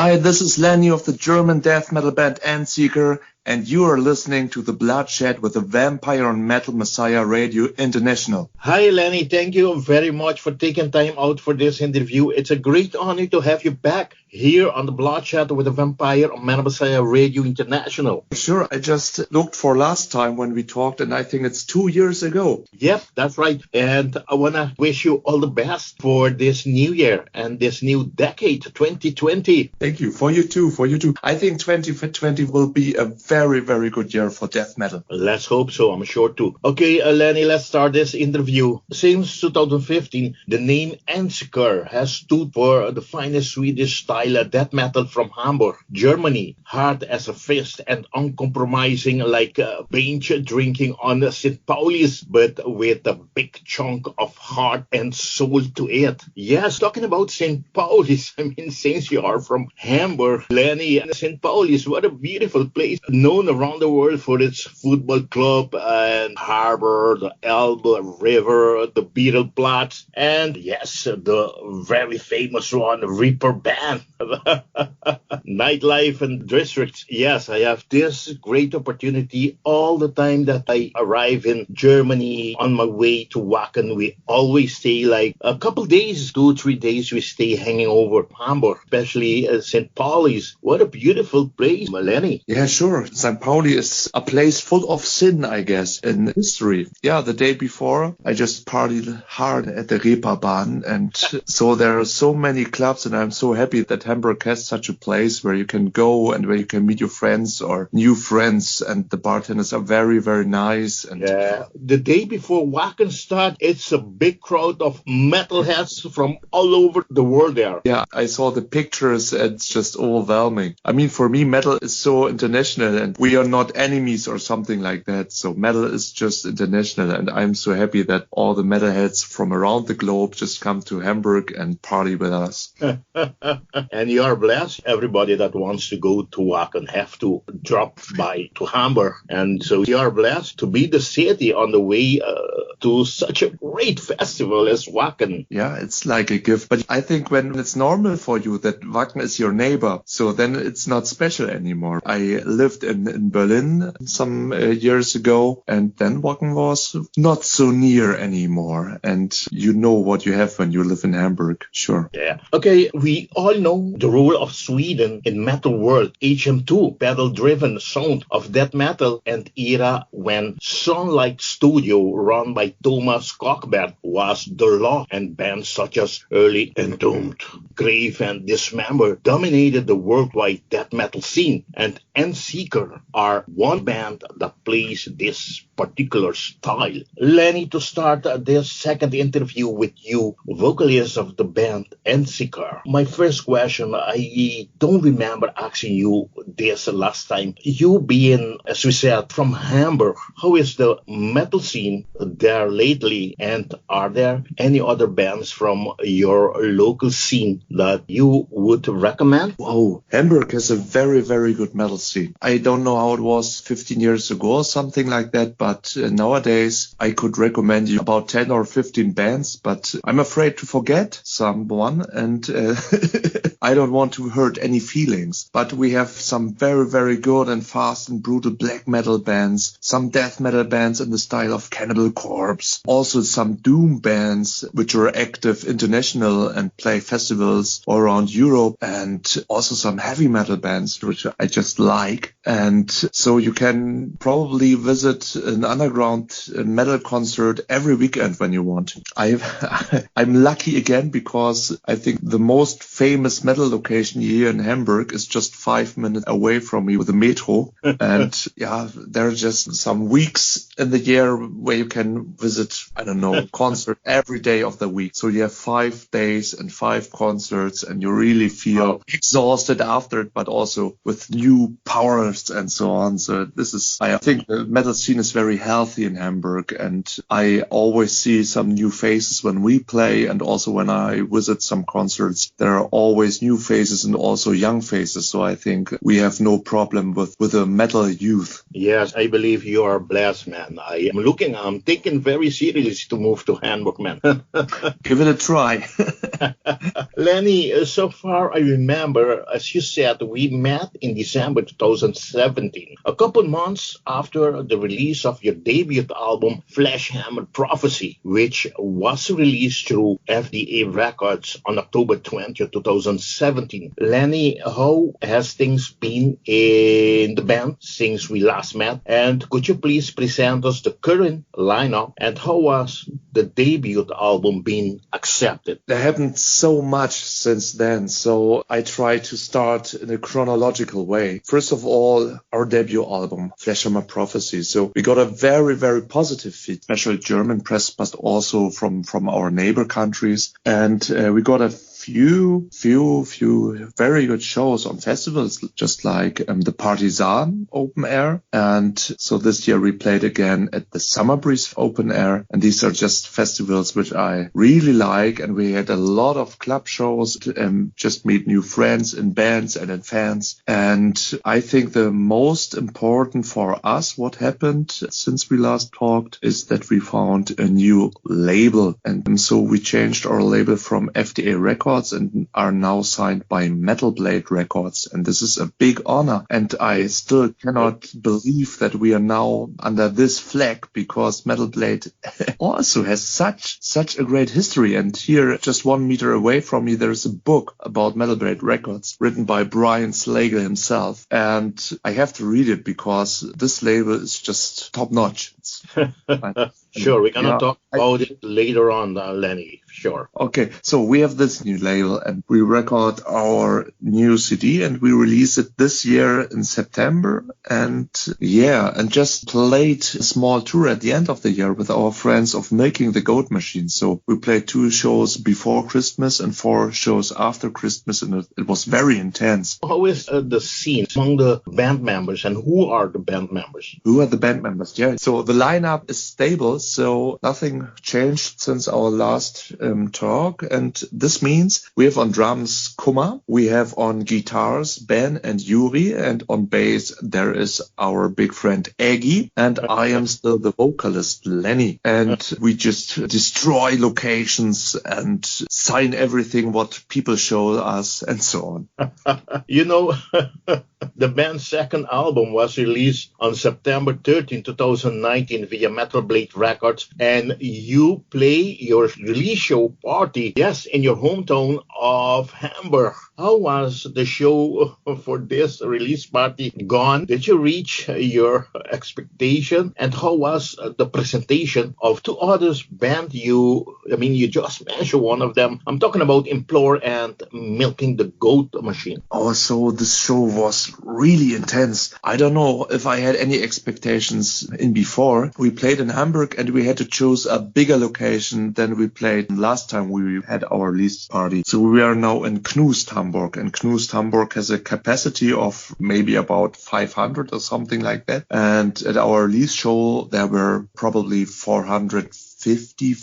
Hi, this is Lenny of the German death metal band ENDSEEKER, and you are listening to The Bloodshed with the Vampire on Metal Messiah Radio International. Hi, Lenny. Thank you very much for taking time out for this interview. It's a great honor to have you back here on The Bloodshed with the Vampire on Metal Messiah Radio International. Sure, I just looked for last time when we talked, and I think it's 2 years ago. Yep, that's right. And I want to wish you all the best for this new year and this new decade, 2020. Thank you. For you too. I think 2020 will be a very, very good year for death metal. Let's hope so. I'm sure too. Okay, Lenny, let's start this interview. Since 2015, the name ENDSEEKER has stood for the finest Swedish style death metal from Hamburg, Germany. Hard as a fist and uncompromising like binge drinking on St. Pauli's, but with a big chunk of heart and soul to it. Yes, talking about St. Pauli's, I mean, since you are from Hamburg, Lenny, and St. Pauli's, what a beautiful place. Known around the world for its football club and harbour, the Elbe River, the Beatlesplatz, and yes, the very famous one, Reeperbahn. Nightlife and districts. Yes, I have this great opportunity all the time that I arrive in Germany on my way to Wacken. We always stay like a couple days, 2-3 days, we stay hanging over Hamburg, especially St. Pauli's. What a beautiful place, Lenny. Yeah, sure. St. Pauli is a place full of sin, I guess, in history. Yeah, the day before, I just partied hard at the Reeperbahn, and so there are so many clubs, and I'm so happy that Hamburg has such a place where you can go and where you can meet your friends or new friends, and the bartenders are very, very nice. And yeah, the day before Wacken start, it's a big crowd of metalheads from all over the world there. Yeah, I saw the pictures, and it's just overwhelming. I mean, for me, metal is so international, and we are not enemies or something like that. So metal is just international, and I'm so happy that all the metalheads from around the globe just come to Hamburg and party with us. And you are blessed. Everybody that wants to go to Wacken have to drop by to Hamburg. And so you are blessed to be the city on the way to such a great festival as Wacken. Yeah, it's like a gift. But I think when it's normal for you that Wacken is your neighbor, so then it's not special anymore. I lived in Berlin some years ago, and then Wacken was not so near anymore. And you know what you have when you live in Hamburg, sure. Yeah. Okay, we all know the role of Sweden in metal world. HM2, pedal-driven sound of death metal, and era when Sunlight Studio, run by Tomas Skogsberg, was the law, and bands such as early Entombed, Grave, and Dismember dominated the worldwide death metal scene. And ENDSEEKER are one band that plays this particular style. Lenny, to start this second interview with you, vocalist of the band ENDSEEKER. My first question, I don't remember asking you this last time. You being, as we said, from Hamburg, how is the metal scene there lately? And are there any other bands from your local scene that you would recommend? Wow, Hamburg has a very, very good metal scene. I don't know how it was 15 years ago or something like that, but nowadays I could recommend you about 10 or 15 bands, but I'm afraid to forget someone, and I don't want to hurt any feelings. But we have some very, very good and fast and brutal black metal bands, some death metal bands in the style of Cannibal Corpse, also some doom bands which are active international and play festivals all around Europe, and also some heavy metal bands which I just like. And so you can probably visit an underground metal concert every weekend when you want. I'm lucky again because I think the most famous metal location here in Hamburg is just 5 minutes away from me with the metro. And yeah, there are just some weeks in the year where you can visit, I don't know, concert every day of the week. So you have 5 days and 5 concerts, and you really feel exhausted after it, but also with new powers and so on. So I think the metal scene is very healthy in Hamburg, and I always see some new faces when we play, and also when I visit some concerts, there are always new faces and also young faces. So I think we have no problem with the metal youth. Yes, I believe you are blessed, man. I'm taking very seriously to move to Hamburg, man. Give it a try. Lenny, so far I remember, as you said, we met in December 2017, a couple months after the release of your debut album, Flesh Hammer Prophecy, which was released through F.D.A. Records on October 20, 2017. Lenny, how has things been in the band since we last met? And could you please present us the current lineup and how was the debut album being accepted? There happened so much since then, so I try to start in a chronological way. First of all, our debut album, Flesh Hammer Prophecy. So we got a very, very positive feedback, especially German press, but also from our neighbor countries. And we got a few very good shows on festivals, just like the Partisan Open Air. And so this year we played again at the Summer Breeze Open Air. And these are just festivals which I really like. And we had a lot of club shows to just meet new friends in bands and in fans. And I think the most important for us, what happened since we last talked, is that we found a new label. And so we changed our label from F.D.A. Records and are now signed by Metal Blade Records. And this is a big honor. And I still cannot believe that we are now under this flag, because Metal Blade also has such a great history. And here, just 1 meter away from me, there is a book about Metal Blade Records written by Brian Slagle himself. And I have to read it because this label is just top notch. Sure, we're going to talk about it later on, Lenny. Sure. Okay, so we have this new label and we record our new CD and we release it this year in September. And just played a small tour at the end of the year with our friends of Milking the Goat Machine. So we played 2 shows before Christmas and 4 shows after Christmas, and it was very intense. How is the scene among the band members, and who are the band members? Who are the band members? Yeah, so the lineup is stable, so nothing changed since our last talk. And this means we have on drums Kummer, we have on guitars Ben and Yuri, and on bass there is our big friend Eggy, and I am still the vocalist Lenny. And we just destroy locations and sign everything what people show us and so on. You know, the band's second album was released on September 13, 2019 via Metal Blade Records, and you play your release show party, yes, in your hometown of Hamburg. How was the show for this release party gone? Did you reach your expectation? And how was the presentation of 2 others band? You just mentioned one of them. I'm talking about Implore and Milking the Goat Machine. Oh, so this show was really intense. I don't know if I had any expectations in before. We played in Hamburg and we had to choose a bigger location than we played last time we had our release party. So we are now in Knust, Hamburg, and Knust, Hamburg has a capacity of maybe about 500 or something like that. And at our release show, there were probably 450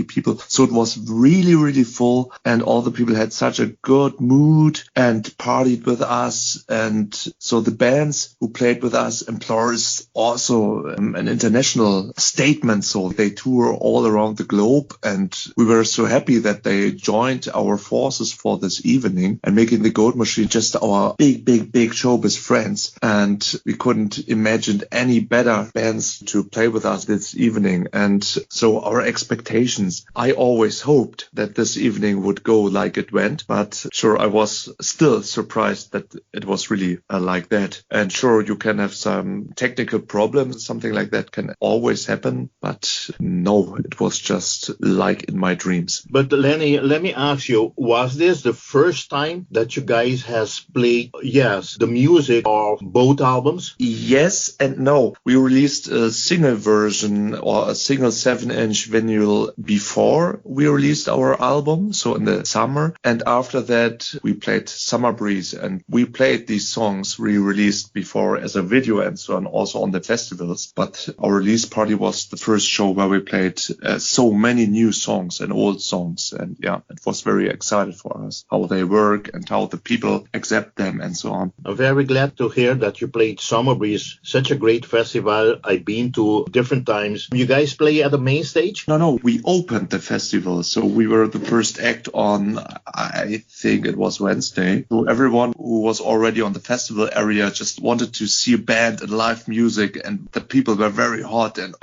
people. So it was really, really full, and all the people had such a good mood and partied with us. And so the bands who played with us, Implore is also an international statement. So they tour all around the globe, and we were so happy that they joined our forces for this evening and making the Goat Machine just our big showbiz friends. And we couldn't imagine any better bands to play with us this evening. And so our expectations, I always hoped that this evening would go like it went, but sure, I was still surprised that it was really like that. And sure, you can have some technical problems, something like that can always happen, but no, it was just like in my dreams. But Lenny, let me ask you, was this the first time that you guys has played, the music of both albums? Yes and no. We released a single version or a single 7-inch vinyl before we released our album, so in the summer. And after that, we played Summer Breeze, and we played these songs we released before as a video and so on, also on the festivals. But our release party was the first show where we played so many new songs and old songs. And it was very excited for us, how they work and how the people accept them and so on. I'm very glad to hear that you played Summer Breeze, such a great festival. I've been to different times. You guys guys play at the main stage? No, we opened the festival. So we were the first act on, I think it was Wednesday. So everyone who was already on the festival area just wanted to see a band and live music, and the people were very hot and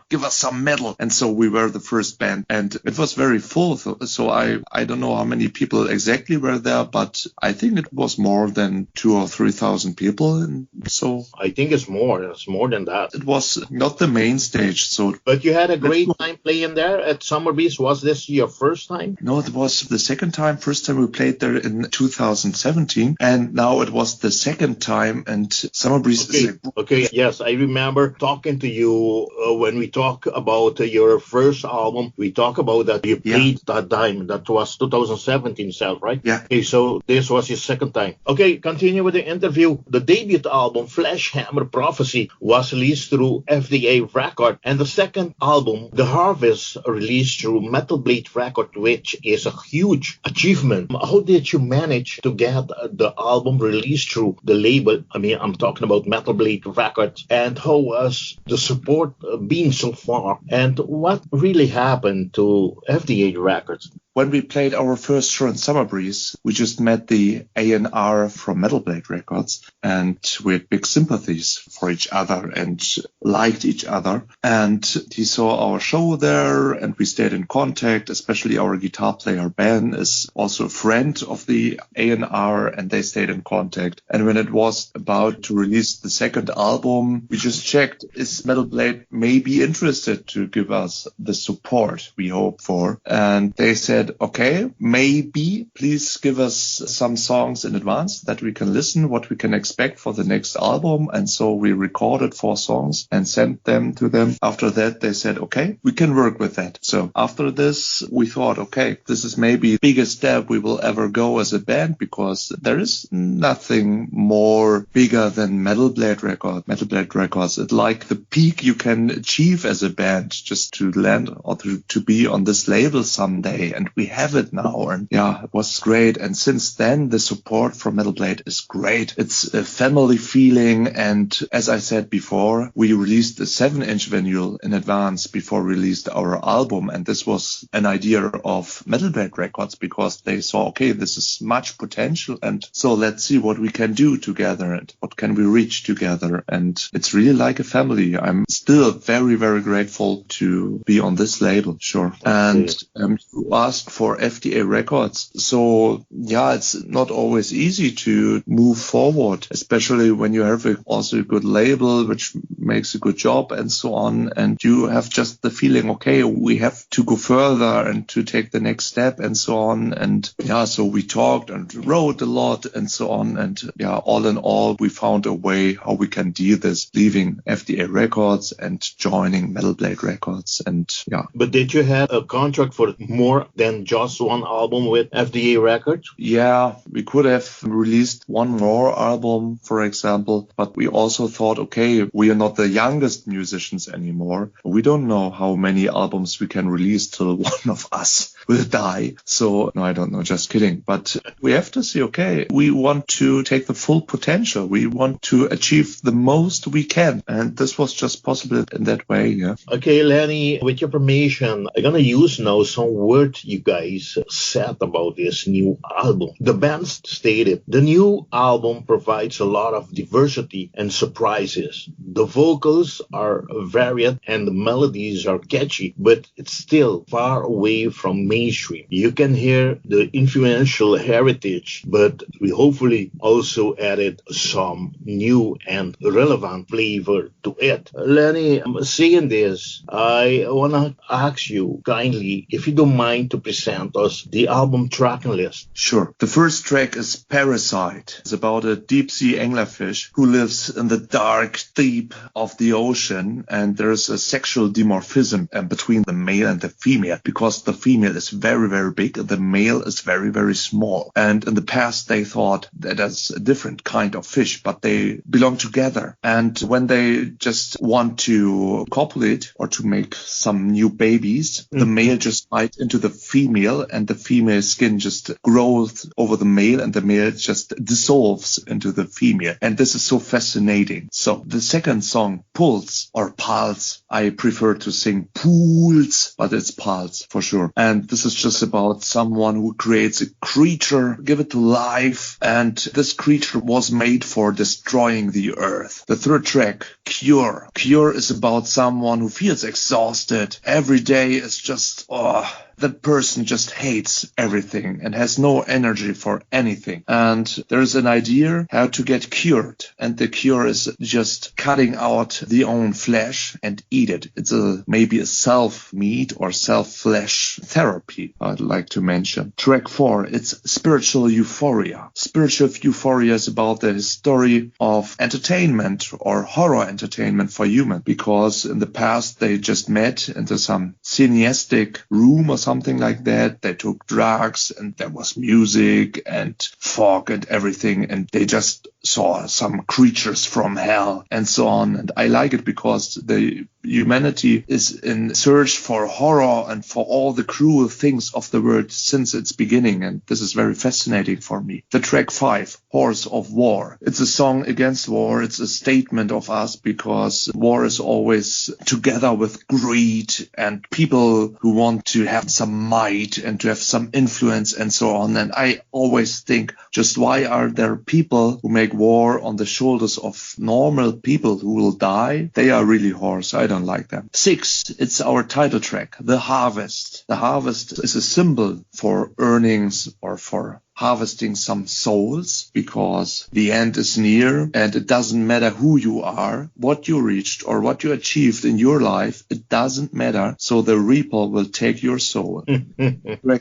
give us some metal. And so we were the first band, and it was very full. So I don't know how many people exactly were there, but I think it was more than 2,000 or 3,000 people. And so I think it's more. It's more than that. It was not the main stage. But you had a great time playing there at Summer Breeze. Was this your first time? No, it was the second time. First time we played there in 2017, and now it was the second time. And Summer Breeze is okay. Yes, I remember talking to you when we talk about your first album. We talk about that you played that time. That was 2017 itself, right? Yeah. Okay, so this was your second time. Okay, continue with the interview. The debut album, Flesh Hammer Prophecy, was released through F.D.A. record, and the second album, The Harvest, released through Metal Blade record, which is a huge achievement. How did you manage to get the album released through the label? I mean, I'm talking about Metal Blade records. And how was the support been so far? And what really happened to F.D.A. records? When we played our first show in Summer Breeze, we just met the A&R from Metal Blade Records, and we had big sympathies for each other and liked each other. And he saw our show there, and we stayed in contact. Especially our guitar player Ben is also a friend of the A&R, and they stayed in contact. And when it was about to release the second album, we just checked, is Metal Blade maybe interested to give us the support we hope for? And they said, okay, maybe please give us some songs in advance that we can listen, what we can expect for the next album. And so we recorded 4 songs and sent them to them. After that, they said, okay, we can work with that. So after this, we thought, okay, this is maybe the biggest step we will ever go as a band, because there is nothing more bigger than Metal Blade Records. Metal Blade Records, it's like the peak you can achieve as a band, just to land or to be on this label someday. And we have it now, and it was great. And since then, the support from Metal Blade is great. It's a family feeling, and as I said before, we released a 7-inch vinyl in advance before we released our album, and this was an idea of Metal Blade Records, because they saw, okay, this is much potential, and so let's see what we can do together and what can we reach together. And it's really like a family. I'm still very, very grateful to be on this label, sure. And you asked for F.D.A. records. So it's not always easy to move forward, especially when you have also a good label which makes a good job and so on, and you have just the feeling, okay, we have to go further and to take the next step and so on. And so we talked and wrote a lot and so on, and all in all, we found a way how we can do this, leaving F.D.A. records and joining Metal Blade Records. And But did you have a contract for more than just one album with F.D.A. records? Yeah, we could have released one more album, for example, but we also thought, okay, we are not the youngest musicians anymore. We don't know how many albums we can release till one of us will die. So, no, I don't know, just kidding. But we have to see, okay, we want to take the full potential. We want to achieve the most we can. And this was just possible in that way, Okay, Lenny, with your permission, I'm going to use now some words you guys said about this new album. The band stated, the new album provides a lot of diversity and surprises. The vocals are varied and the melodies are catchy, but it's still far away from mainstream. You can hear the influential heritage, but we hopefully also added some new and relevant flavor to it. Lenny, saying this, I want to ask you kindly, if you don't mind, to present us the album tracking list. Sure. The first track is Parasite. It's about a deep-sea anglerfish who lives in the dark deep of the ocean, and there's a sexual dimorphism between the male and the female, because the female is is very, very big. The male is very, very small. And in the past, they thought that that's a different kind of fish, but they belong together. And when they just want to copulate or to make some new babies, the male just bites into the female, and the female skin just grows over the male, and the male just dissolves into the female. And this is so fascinating. So the second song, Pulse or Pulse, I prefer to sing Pools, but it's Pulse for sure. And this is just about someone who creates a creature, give it to life, and this creature was made for destroying the earth. The third track, Cure. Cure is about someone who feels exhausted. Every day is just, that person just hates everything and has no energy for anything. And there's an idea how to get cured. And the cure is just cutting out the own flesh and eat it. It's maybe a self-meat or self-flesh therapy, I'd like to mention. Track 4, it's Spiritual Euphoria. Spiritual Euphoria is about the history of entertainment or horror entertainment for humans, because in the past they just met into some cineastic room or something like that. They took drugs and there was music and fog and everything, and they just saw some creatures from hell and so on. And I like it because the humanity is in search for horror and for all the cruel things of the world since its beginning, and this is very fascinating for me. The track 5, Horse of War. It's a song against war. It's a statement of us, because war is always together with greed and people who want to have some might and to have some influence and so on. And I always think, just why are there people who make war on the shoulders of normal people who will die? They are really horse. I don't like them. 6, it's our title track, The Harvest. The harvest is a symbol for earnings or for harvesting some souls, because the end is near, and it doesn't matter who you are, what you reached or what you achieved in your life, it doesn't matter. So the reaper will take your soul.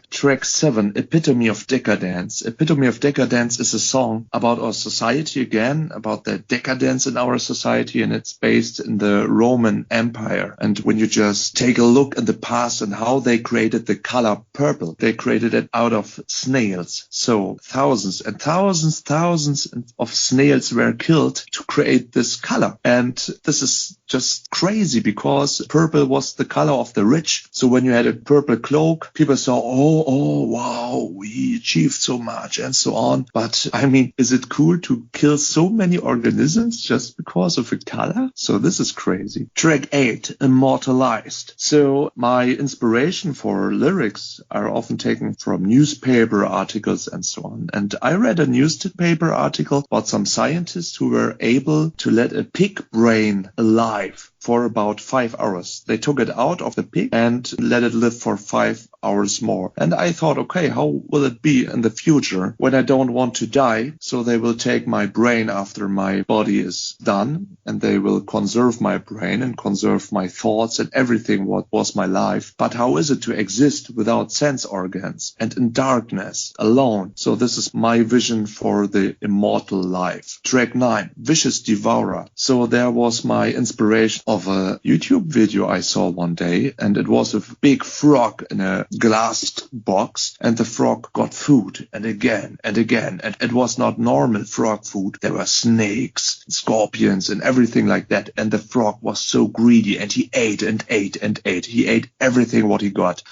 Track 7, Epitome of Decadence. Epitome of Decadence is a song about our society again, about the decadence in our society, and it's based in the Roman Empire. And when you just take a look at the past and how they created the color purple, they created it out of snails. So thousands and thousands of snails were killed to create this color. And this is just crazy, because purple was the color of the rich. So when you had a purple cloak, people saw, oh, wow, we achieved so much and so on. But I mean, is it cool to kill so many organisms just because of a color? So this is crazy. Track 8, Immortalized. So my inspiration for lyrics are often taken from newspaper articles and so on. And I read a newspaper article about some scientists who were able to let a pig brain alive for about 5 hours. They took it out of the pig and let it live for 5 hours more. And I thought, okay, how will it be in the future when I don't want to die? So they will take my brain after my body is done, and they will conserve my brain and conserve my thoughts and everything what was my life. But how is it to exist without sense organs and in darkness, alone? So this is my vision for the immortal life. Track 9, Vicious Devourer. So there was my inspiration of a YouTube video I saw one day, and it was a big frog in a glass box, and the frog got food and again and again, and it was not normal frog food. There were snakes, scorpions and everything like that, and the frog was so greedy, and he ate and ate and ate. He ate everything what he got.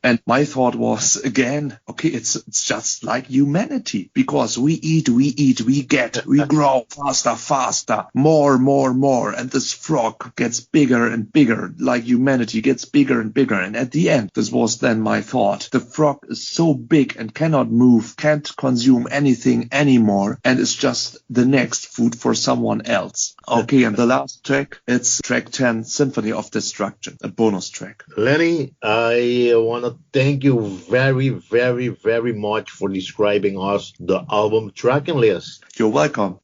And my thought was, again, okay, it's just like humanity, because we eat, we get, we grow faster, more, and this frog gets bigger and bigger, like humanity gets bigger and bigger. And at the end, this was then my thought, the frog is so big and cannot move, can't consume anything anymore, and is just the next food for someone else. Okay, and the last track, it's track 10, Symphony of Destruction, a bonus track. Lenny, I want to thank you very, very, very much for describing us the album tracking list. You're welcome.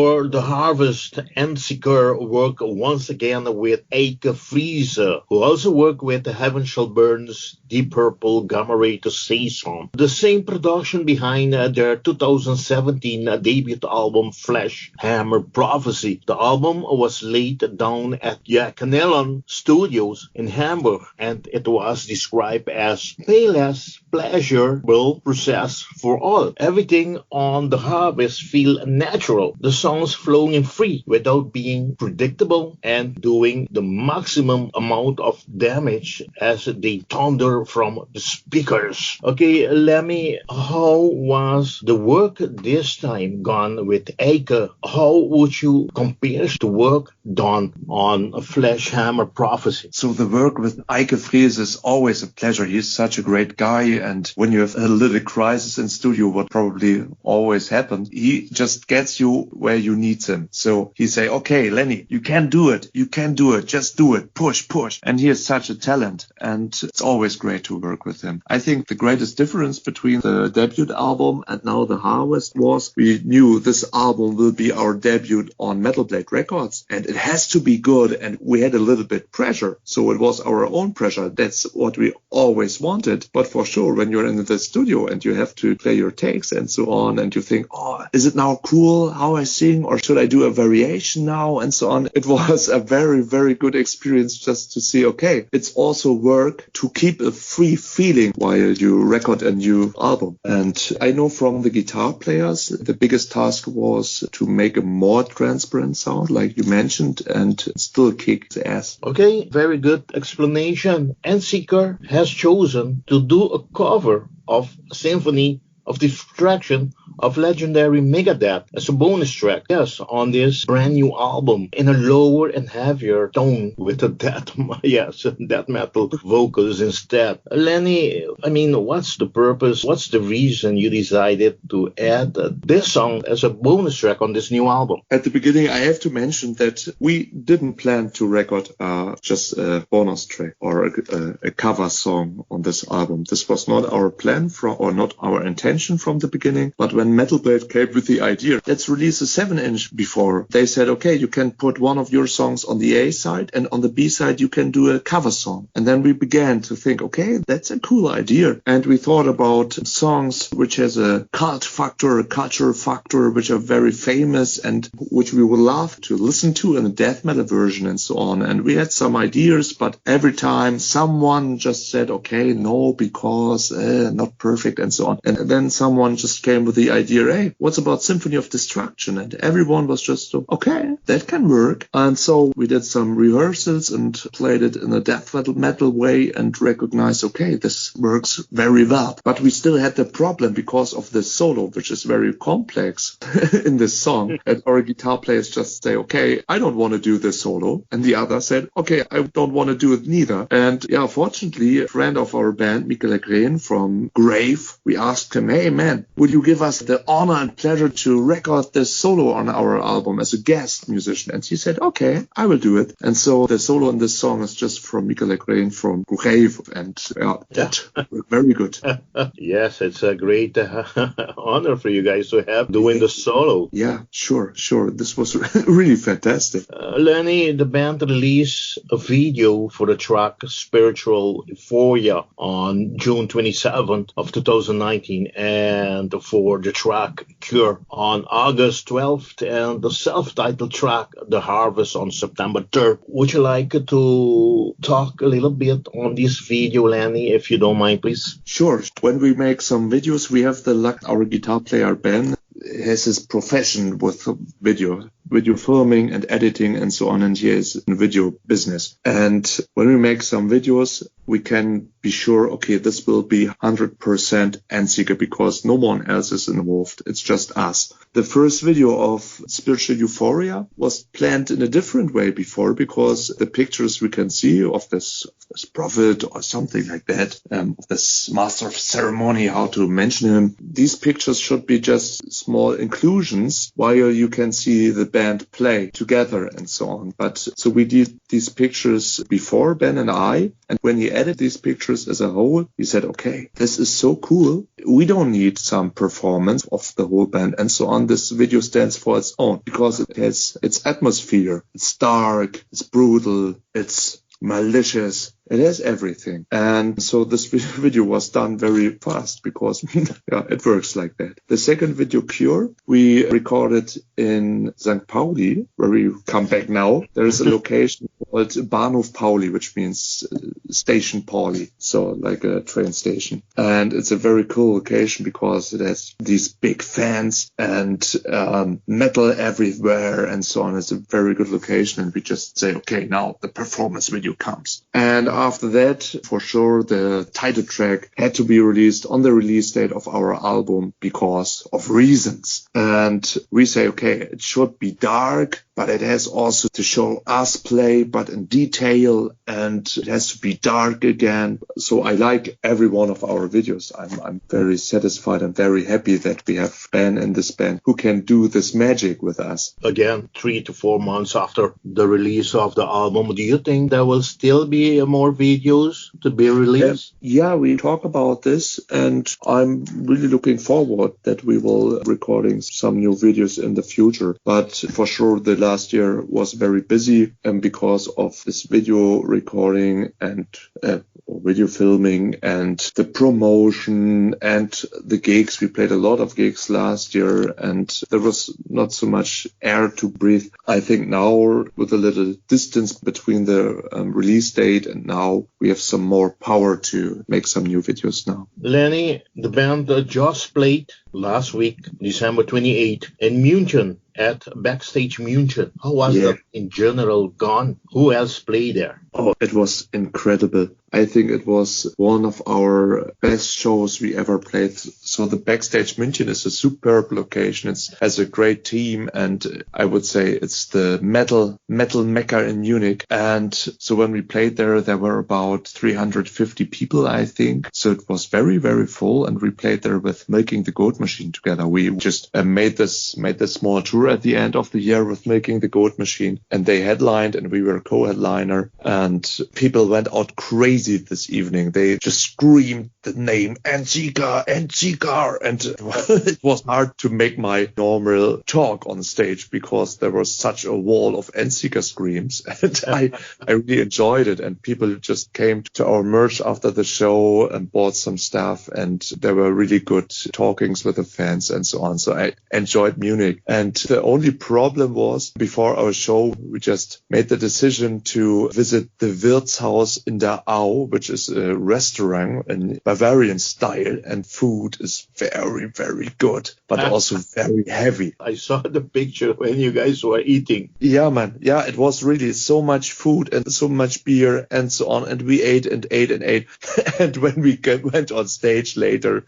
For the Harvest, ENDSEEKER worked once again with Eike Friese, who also worked with Heaven Shall Burn's Deep Purple Gamma Ray to Say Some. The same production behind their 2017 debut album Flesh Hammer Prophecy. The album was laid down at Canelon Studios in Hamburg, and it was described as painless, pleasurable process for all. Everything on the Harvest feel natural. The songs flowing free without being predictable and doing the maximum amount of damage as they thunder from the speakers. Okay, Lenny, how was the work this time gone with Eike? How would you compare the work done on Flesh Hammer Prophecy? So the work with Eike Friese is always a pleasure. He's such a great guy, and when you have a little crisis in studio, what probably always happens, he just gets you where you need him. So he say, okay, Lenny, you can do it. You can do it. Just do it. Push, push. And he is such a talent, and it's always great to work with him. I think the greatest difference between the debut album and now the Harvest was we knew this album will be our debut on Metal Blade Records, and it has to be good, and we had a little bit pressure. So it was our own pressure. That's what we always wanted. But for sure, when you're in the studio and you have to play your takes and so on, and you think, oh, is it now cool how I sing, or should I do a variation now, and so on. It was a very, very good experience just to see, okay, it's also work to keep a free feeling while you record a new album. And I know from the guitar players, the biggest task was to make a more transparent sound, like you mentioned, and still kick the ass. Okay, very good explanation. ENDSEEKER has chosen to do a cover of Symphony of Destruction of legendary Megadeth as a bonus track, yes, on this brand new album in a lower and heavier tone with the death metal vocals instead. Lenny, I mean, what's the purpose? What's the reason you decided to add this song as a bonus track on this new album? At the beginning, I have to mention that we didn't plan to record just a bonus track or a cover song on this album. This was not our plan or not our intention from the beginning, but when Metal Blade came with the idea, let's release a 7-inch before, they said, okay, you can put one of your songs on the A side, and on the B side you can do a cover song. And then we began to think, okay, that's a cool idea. And we thought about songs which has a cult factor, a cultural factor, which are very famous and which we would love to listen to in a death metal version and so on. And we had some ideas, but every time someone just said, okay, no, because not perfect and so on. And then someone just came with the idea, hey, what's about Symphony of Destruction? And everyone was just, okay, that can work. And so we did some rehearsals and played it in a death metal way and recognized, okay, this works very well. But we still had the problem because of the solo, which is very complex in this song. And our guitar players just say, okay, I don't want to do the solo. And the other said, okay, I don't want to do it neither. And yeah, fortunately, a friend of our band, Michael Green from Grave, we asked him, hey man, would you give us the honor and pleasure to record the solo on our album as a guest musician? And he said, okay, I will do it. And so the solo in this song is just from Michael Green from Grave, and that very good. Yes, it's a great honor for you guys to have doing the solo. Yeah, sure. This was really fantastic. Lenny, the band released a video for the track Spiritual Euphoria on June 27th of 2019, and for the track Cure on August 12th, and the self-titled track The Harvest on September 3rd. Would you like to talk a little bit on this video, Lenny, if you don't mind, please? Sure. When we make some videos, we have the luck, our guitar player Ben has his profession with video filming and editing and so on, and he is in video business. And when we make some videos, we can be sure, okay, this will be 100% ENDSEEKER because no one else is involved. It's just us. The first video of Spiritual Euphoria was planned in a different way before, because the pictures we can see of the as prophet or something like that, this master of ceremony, how to mention him. These pictures should be just small inclusions while you can see the band play together and so on. But so we did these pictures before, Ben and I, and when he added these pictures as a whole, he said, okay, this is so cool. We don't need some performance of the whole band and so on. This video stands for its own because it has its atmosphere. It's dark, it's brutal, it's malicious. It has everything. And so this video was done very fast because it works like that. The second video, Cure, we recorded in St. Pauli, where we come back now. There is a location called Bahnhof Pauli, which means Station Pauli, so like a train station. And it's a very cool location because it has these big fans and metal everywhere and so on. It's a very good location. And we just say, okay, now the performance video comes. And after that, for sure, the title track had to be released on the release date of our album because of reasons. And we say, okay, it should be dark, but it has also to show us play, but in detail, and it has to be dark again. So I like every one of our videos. I'm very satisfied and very happy that we have Ben in this band who can do this magic with us. Again, 3 to 4 months after the release of the album, do you think there will still be more videos to be released? Yeah, we talk about this, and I'm really looking forward that we will recording some new videos in the future. But for sure, the last year was very busy, and because of this video recording and video filming and the promotion and the gigs. We played a lot of gigs last year, and there was not so much air to breathe. I think now, with a little distance between the release date and now, we have some more power to make some new videos now. Lenny, the band just played last week, December 28th, in München at Backstage München. How was that in general gone? Who else played there? Oh, it was incredible. I think it was one of our best shows we ever played. So the Backstage München is a superb location. It has a great team, and I would say it's the metal mecca in Munich. And so when we played there were about 350 people, I think. So it was very, very full, and we played there with Milking the Goat Machine together. We just made this small tour at the end of the year with Milking the Goat Machine, and they headlined, and we were co-headliner, and people went out crazy this evening. They just screamed the name ENDSEEKER, ENDSEEKER, and it was hard to make my normal talk on stage because there was such a wall of ENDSEEKER screams, and I really enjoyed it. And people just came to our merch after the show and bought some stuff, and there were really good talkings with the fans and so on. So I enjoyed Munich. And the only problem was, before our show, we just made the decision to visit the Wirtshaus in der Au, which is a restaurant in Bavarian style, and food is very, very good, but also very heavy. I saw the picture when you guys were eating. Yeah, man. Yeah, it was really so much food and so much beer and so on. And we ate and ate and ate. And when we went on stage later,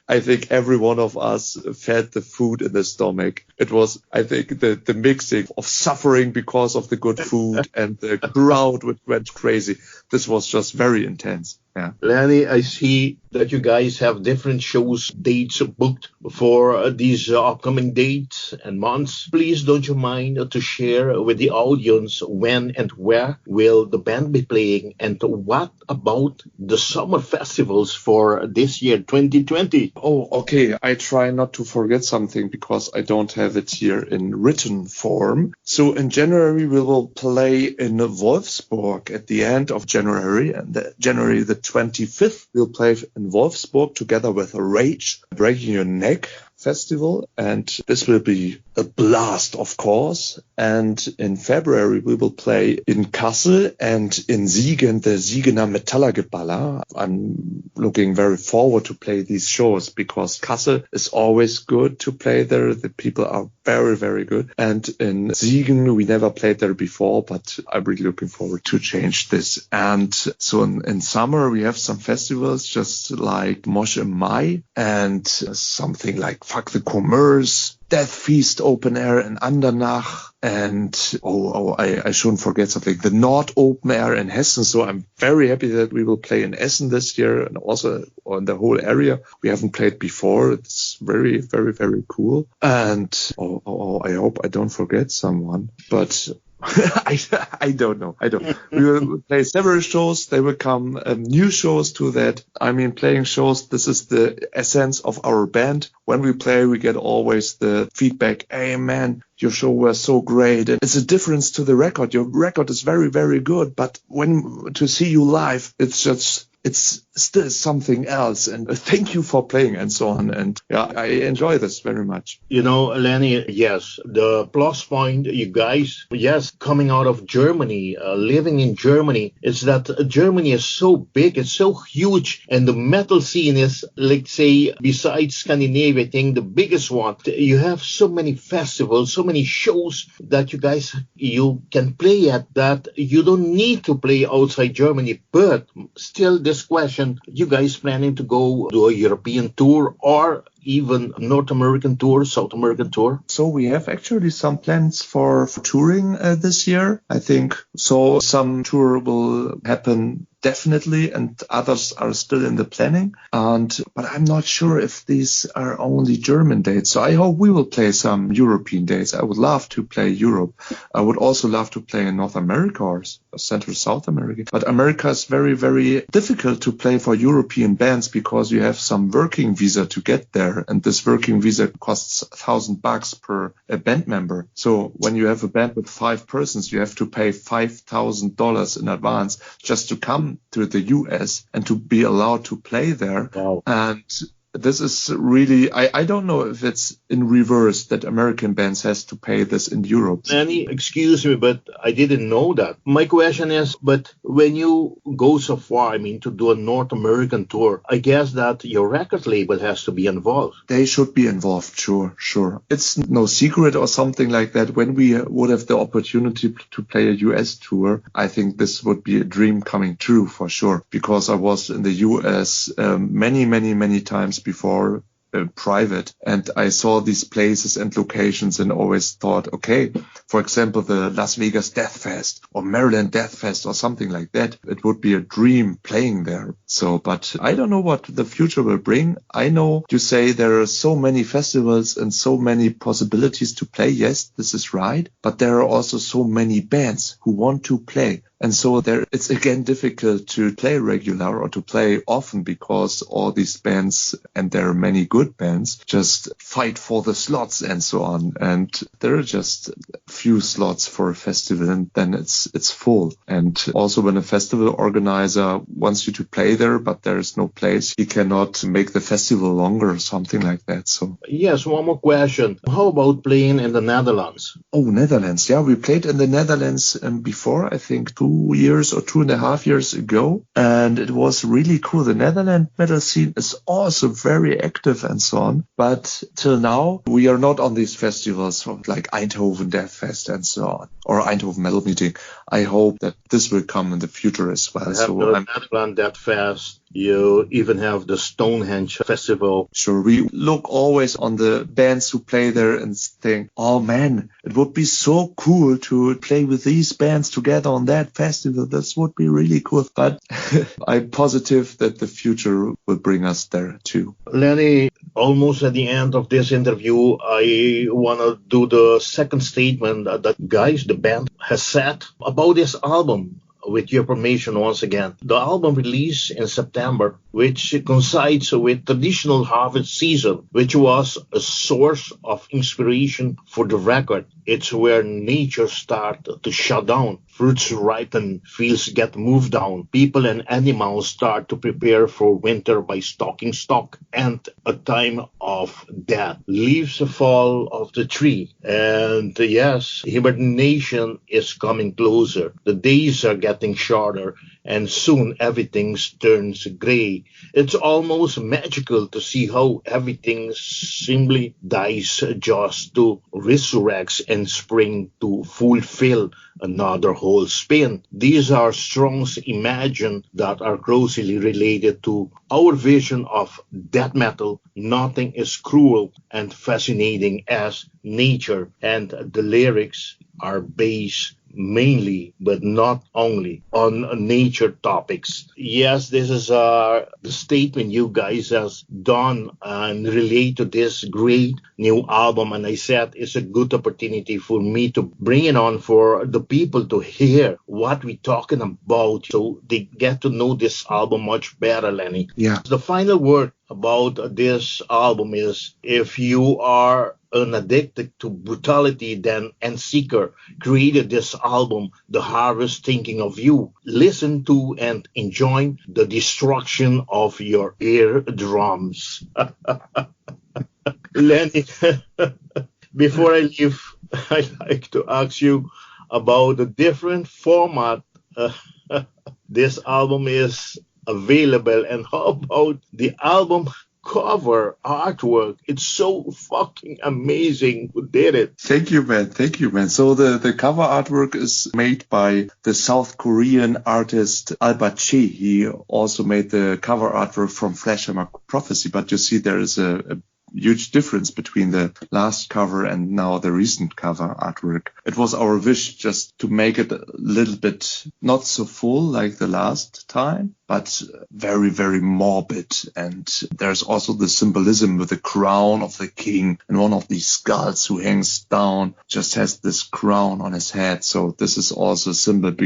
I think every one of us felt the food in the stomach. It was, I think, the mixing of suffering because of the good food and the crowd which went crazy. This was just very intense. Yeah. Lenny, I see that you guys have different shows, dates booked for these upcoming dates and months. Please don't you mind to share with the audience when and where will the band be playing, and what about the summer festivals for this year, 2020? Oh, okay. I try not to forget something because I don't have it here in written form. So in January, we will play in Wolfsburg at the end of January, and January the 25th, we'll play in Wolfsburg together with Rage, Breaking Your Neck festival, and this will be a blast, of course. And in February we will play in Kassel and in Siegen, the Siegener Metallergeballer. I'm looking very forward to play these shows because Kassel is always good to play there. The people are very, very good. And in Siegen we never played there before, but I'm really looking forward to change this. And so in summer we have some festivals just like Mosh im Mai and something like Fuck the Commerce Death Feast open air in Andernach, and I shouldn't forget something, the Nord open air in Hessen. So I'm very happy that we will play in Essen this year, and also on the whole area. We haven't played before. It's very, very, very cool. And I hope I don't forget someone, but I don't know. We will play several shows. There will come new shows to that. I mean, playing shows, this is the essence of our band. When we play, we get always the feedback, hey man, your show was so great. And it's a difference to the record. Your record is very, very good. But when to see you live, it's still something else. And thank you for playing and so on. And yeah, I enjoy this very much. You know, Lenny, yes, the plus point, you guys, yes, coming out of Germany, living in Germany, is that Germany is so big, it's so huge. And the metal scene is, let's say, besides Scandinavia, I think the biggest one. You have so many festivals, so many shows that you can play at that you don't need to play outside Germany. But still, this question, you guys planning to go do a European tour or even North American tour, South American tour? So we have actually some plans for touring this year. I think so. Some tour will happen definitely, and others are still in the planning. But I'm not sure if these are only German dates. So I hope we will play some European dates. I would love to play Europe. I would also love to play in North America or Central South America. But America is very, very difficult to play for European bands because you have some working visa to get there. And this working visa costs $1,000 per band member. So when you have a band with 5 persons, you have to pay $5,000 in advance just to come to the US and to be allowed to play there. Wow. And this is really, I don't know if it's in reverse that American bands has to pay this in Europe. Lenny, excuse me, but I didn't know that. My question is, but when you go so far, I mean, to do a North American tour, I guess that your record label has to be involved. They should be involved, sure. It's no secret or something like that. When we would have the opportunity to play a US tour, I think this would be a dream coming true for sure, because I was in the US many times before private, and I saw these places and locations and always thought, okay, for example, the Las Vegas Death Fest or Maryland Death Fest or something like that, it would be a dream playing there. So, but I don't know what the future will bring. I know you say there are so many festivals and so many possibilities to play. Yes, this is right. But there are also so many bands who want to play. And so it's again difficult to play regular or to play often because all these bands, and there are many good bands, just fight for the slots and so on. And there are just a few slots for a festival and then it's full. And also when a festival organizer wants you to play there, but there is no place, he cannot make the festival longer or something like that. So yes, one more question. How about playing in the Netherlands? Oh, Netherlands. Yeah, we played in the Netherlands before, I think 2 years or 2.5 years ago. And it was really cool. The Netherlands metal scene is also very active and so on. But till now, we are not on these festivals like Eindhoven Death Fest and so on, or Eindhoven Metal Meeting. I hope that this will come in the future as well. So the Netherlands Death Fest. You even have the Stonehenge Festival. Sure, we look always on the bands who play there and think, oh man, it would be so cool to play with these bands together on that festival. This would be really cool. But I'm positive that the future will bring us there too. Lenny, almost at the end of this interview, I want to do the second statement that guys, the band has said about this album. With your permission once again, the album released in September, which coincides with traditional harvest season, which was a source of inspiration for the record. It's where nature starts to shut down. Fruits ripen, fields get moved down. People and animals start to prepare for winter by stocking stock and a time of death. Leaves fall off the tree. And yes, hibernation is coming closer. The days are getting shorter and soon everything turns gray. It's almost magical to see how everything simply dies just to resurrect and spring to fulfill another whole spin. These are songs imagined that are closely related to our vision of death metal. Nothing is cruel and fascinating as nature, and the lyrics are based mainly, but not only, on nature topics. Yes, this is the statement you guys has done and relate to this great new album. And I said it's a good opportunity for me to bring it on for the people to hear what we're talking about, so they get to know this album much better, Lenny. Yeah. The final word about this album is, if you are an addicted to brutality, then ENDSEEKER created this album, The Harvest Thinking of You. Listen to and enjoy the destruction of your eardrums. Lenny, before I leave, I'd like to ask you about the different format this album is available, and how about the album cover artwork? It's so fucking amazing. Who did it? Thank you, man. So the cover artwork is made by the South Korean artist Elbe River. He also made the cover artwork from Flesh Hammer Prophecy, but you see there is a huge difference between the last cover and now the recent cover artwork. It was our wish just to make it a little bit not so full like the last time, but very, very morbid. And there's also the symbolism with the crown of the king, and one of these skulls who hangs down just has this crown on his head. So this is also a symbol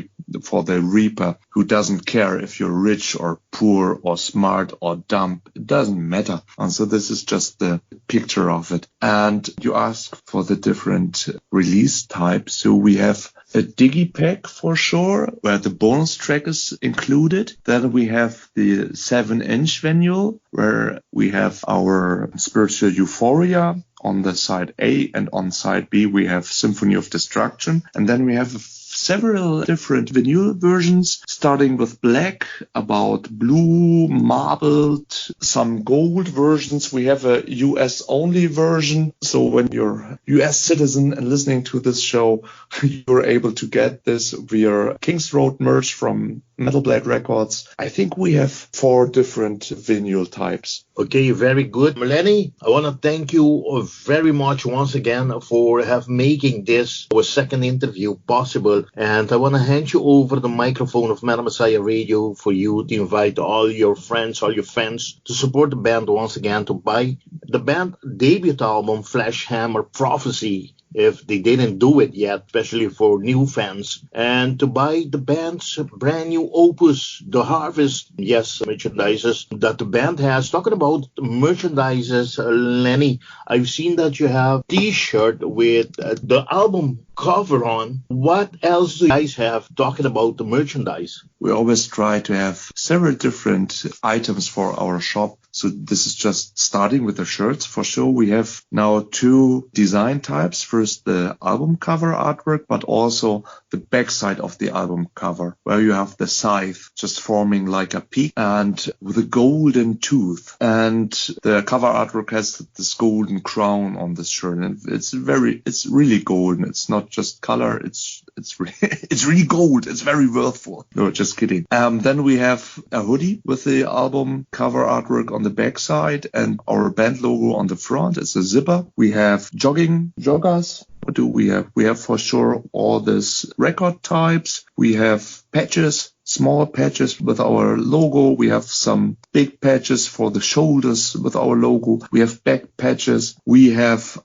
for the Reaper, who doesn't care if you're rich or poor or smart or dumb. It doesn't matter. And so this is just the picture of it. And you ask for the different release types. So we have a digipack for sure, where the bonus track is included. Then we have the 7-inch vinyl, where we have our Spiritual Euphoria on the side A, and on side B we have Symphony of Destruction. And then we have several different vinyl versions, starting with black, about blue, marbled, some gold versions. We have a US only version. So when you're a US citizen and listening to this show, you're able to get this via Kings Road merch from Metal Blade Records. I think we have 4 different vinyl types. Okay, very good. Lenny, I want to thank you very much once again for making this our second interview possible. And I want to hand you over the microphone of Metal Messiah Radio for you to invite all your friends, all your fans to support the band once again, to buy the band debut album, Flesh Hammer Prophecy, if they didn't do it yet, especially for new fans, and to buy the band's brand new opus, The Harvest. Yes, merchandises that the band has. Talking about merchandises, Lenny, I've seen that you have t-shirt with the album cover on. What else do you guys have talking about the merchandise? We always try to have several different items for our shop. So this is just starting with the shirts. For sure, we have now 2 design types. First, the album cover artwork, but also the backside of the album cover, where you have the scythe just forming like a peak and with a golden tooth. And the cover artwork has this golden crown on this shirt. And it's really golden. It's not just color. It's really gold. It's very worthwhile. No, just kidding. Then we have a hoodie with the album cover artwork on the back side and our band logo on the front. It's a zipper. We have joggers. What do we have? We have for sure all these record types. We have patches, small patches with our logo. We have some big patches for the shoulders with our logo. We have back patches. We have,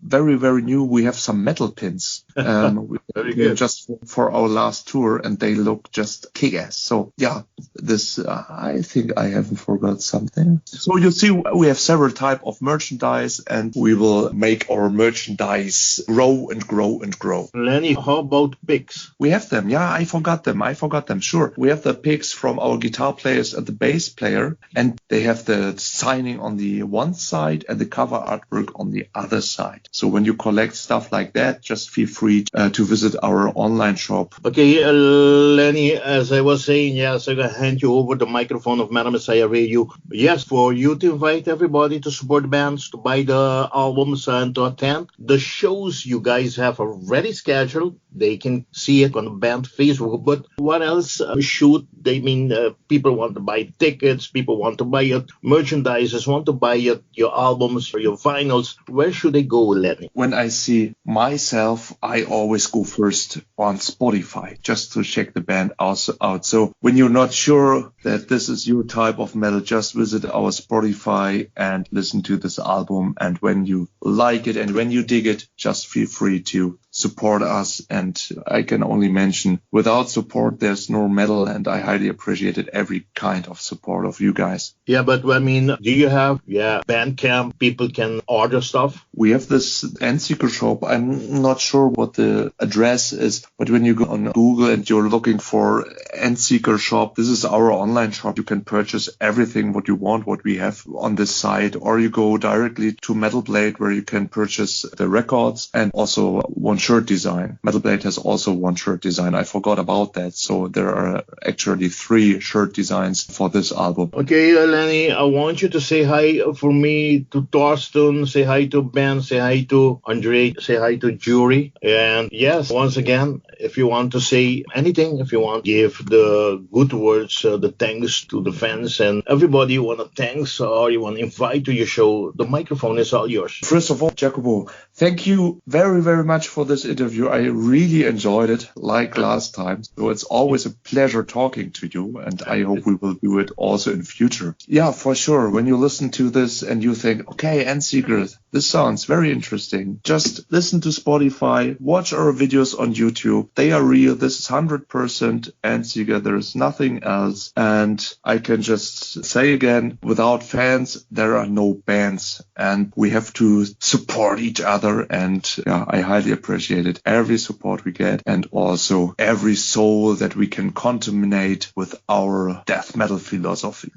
very, very new, we have some metal pins. Very good. Just for our last tour, and they look just kick-ass. So yeah, this, I think I haven't forgot something. So you see, we have several type of merchandise, and we will make our merchandise grow and grow and grow. Lenny, how about pics? We have them. Yeah, I forgot them. Sure. We have the pics from our guitar players and the bass player, and they have the signing on the one side and the cover artwork on the other side. So when you collect stuff like that, just feel free free to visit our online shop. Okay, Lenny, as I was saying, yes, I'm going to hand you over the microphone of Madam Messiah Radio. Yes, for you to invite everybody to support the bands, to buy the albums, and to attend the shows you guys have already scheduled. They can see it on the band Facebook. But what else should they mean? People want to buy tickets, people want to buy your merchandise, want to buy your albums or your vinyls. Where should they go, Lenny? When I see myself, I always go first on Spotify just to check the band also out. So when you're not sure that this is your type of metal, just visit our Spotify and listen to this album. And when you like it and when you dig it, just feel free to support us. And I can only mention, without support, there's no metal. And I highly appreciated every kind of support of you guys. Yeah, but I mean, do you have Bandcamp? People can order stuff? We have this ENDSEEKER shop. I'm not sure what the address is, but when you go on Google and you're looking for ENDSEEKER shop, this is our online shop. You can purchase everything what you want, what we have on this site, or you go directly to Metal Blade where you can purchase the records and also one shirt design. Metal Blade has also one shirt design. I forgot about that. So there are actually 3 shirt designs for this album. Okay, Lenny, I want you to say hi for me to Thorsten, say hi to Ben, say hi to Andre, say hi to Jury. And yes, once again, if you want to say anything, if you want to give the good words, the thanks to the fans and everybody you want to thanks or you want to invite to your show, the microphone is all yours. First of all, Jacobo, thank you very, very much for this interview. I really enjoyed it like last time. So it's always a pleasure talking to you, and I hope we will do it also in future. Yeah, for sure. When you listen to this and you think, okay, ENDSEEKER, this sounds very interesting, just listen to Spotify, watch our videos on YouTube. They are real. This is 100% ENDSEEKER. There is nothing else. And I can just say again, without fans, there are no bands. And we have to support each other. And yeah, I highly appreciate it. Every support we get and also every soul that we can contaminate with our death metal philosophy.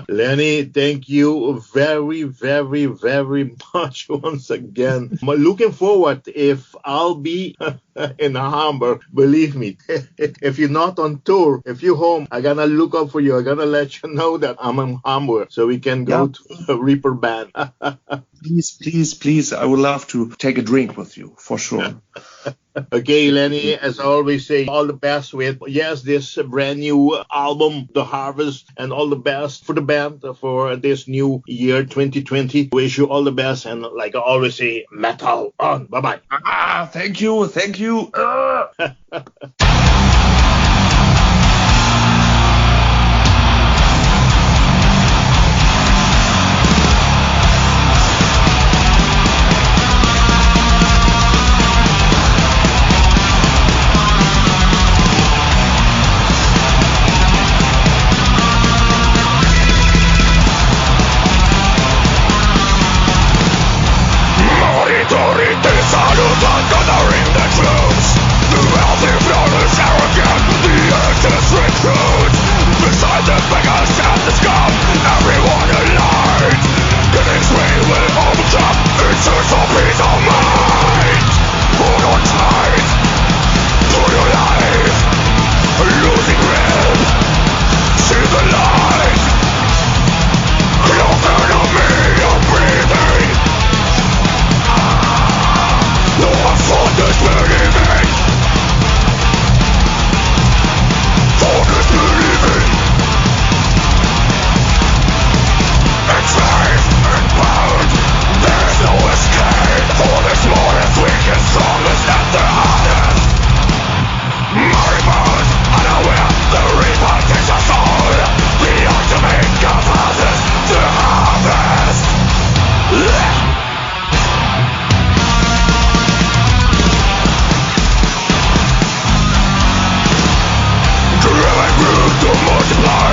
Lenny, thank you very, very, very much once again. I'm looking forward if I'll be in Hamburg. Believe me, if you're not on tour, if you're home, I'm gonna look up for you. I'm gonna let you know that I'm in Hamburg so we can go to Reeperbahn. Please. I would love to take a drink with you, for sure. Okay, Lenny, as I always say, all the best with, this brand new album, The Harvest, and all the best for the band for this new year, 2020. Wish you all the best, and like I always say, metal on. Bye-bye. Thank you. Gathering the troops, the wealthy flourish arrogant, the earth's recruit. Beside the beggars and the scum, everyone aligned. Getting swing will overjump in search of peace of mind. Hold on tight to your life, losing grip, see the light. Closer to me, you're breathing. No one's for this believing. For this believing. It's life and bound. There's no escape. For this morning's weakest, strongest and the hardest. Moribund, unaware, the Reaper takes us all. The ultimate catharsis, the harvest. Driven root to multiply.